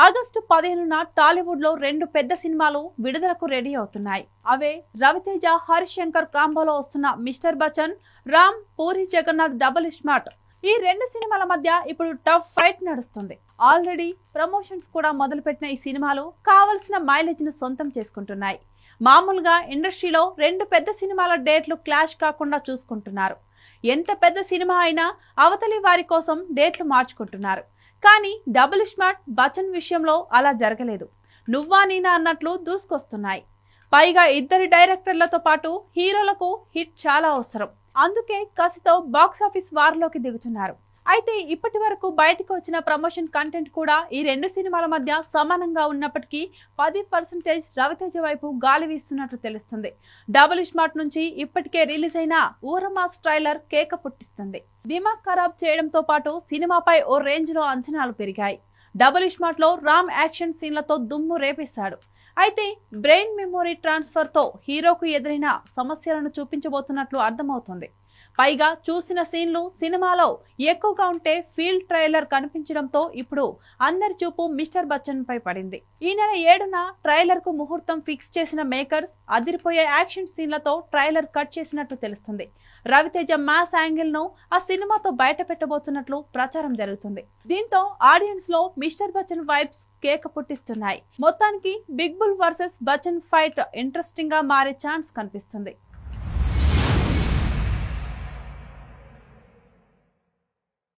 August 15న Tollywood లో రెండు పెద్ద సినిమాలు విడుదలకు రెడీ అవుతున్నాయి. అవే రవితేజ హరిశంకర్ కాంబోలో వస్తున్న Mister Bachchan, Ram Puri Jagannadh Double Smart. ఈ రెండు సినిమాల మధ్య ఇప్పుడు టఫ్ ఫైట్ నడుస్తుంది. ఆల్రెడీ ప్రమోషన్స్ కూడా మొదలుపెట్టిన ఈ సినిమాలు కావలసిన మైలేజ్ ను సొంతం చేసుకుంటున్నాయి. మామూలుగా ఇండస్ట్రీలో రెండు పెద్ద సినిమాల డేట్లు క్లాష్ కాకుండా చూసుకుంటున్నారు. ఎంత పెద్ద సినిమా అయినా అవతలి వారి కోసం డేట్లు మార్చుకుంటున్నారు. కానీ డబుల్ స్మార్ట్ బచ్చన్ విషయంలో అలా జరగలేదు. నువ్వా నేనా అన్నట్లు దూసుకొస్తున్నాయి. పైగా ఇద్దరి డైరెక్టర్లతో పాటు హీరోలకు హిట్ చాలా అవసరం. అందుకే కసితో బాక్సాఫీస్ వార్లోకి దిగుతున్నారు. అయితే ఇప్పటి వరకు బయటకు వచ్చిన ప్రమోషన్ కంటెంట్ కూడా ఈ రెండు సినిమాల మధ్య సమానంగా ఉన్నప్పటికీ 10% రవితేజ వైపు గాలి వీస్తున్నట్లు తెలుస్తుంది. డబుల్ స్మార్ట్ నుంచి ఇప్పటికే రిలీజ్ అయిన ఊరమాస్ ట్రైలర్ కేక పుట్టిస్తుంది. దిమాగ్ ఖరాబ్ చేయడంతో పాటు సినిమాపై ఓ రేంజ్ లో అంచనాలు పెరిగాయి. డబుల్ స్మార్ట్ లో రామ్ యాక్షన్ సీన్లతో దుమ్ము రేపేశాడు. అయితే బ్రెయిన్ మెమొరీ ట్రాన్స్ఫర్ తో హీరోకు ఎదురైన సమస్యలను చూపించబోతున్నట్లు అర్థమవుతుంది. పైగా చూసిన సీన్లు సినిమాలో ఎక్కువగా ఉంటే ఫీల్డ్ ట్రైలర్ కనిపించడంతో ఇప్పుడు అందరి చూపు మిస్టర్ బచ్చన్ పై పడింది. ఈ నెల 7న ట్రైలర్ కు ముహూర్తం ఫిక్స్ చేసిన మేకర్స్ అదిరిపోయే యాక్షన్ సీన్లతో ట్రైలర్ కట్ చేసినట్టు తెలుస్తుంది. రవితేజ మాస్ యాంగిల్ ను ఆ సినిమాతో బయట పెట్టబోతున్నట్లు ప్రచారం జరుగుతుంది. దీంతో ఆడియన్స్ లో మిస్టర్ బచ్చన్ వైబ్స్ కేక పుట్టిస్తున్నాయి. మొత్తానికి Big Bull versus Bachchan fight interesting గా మారే ఛాన్స్ కనిపిస్తుంది.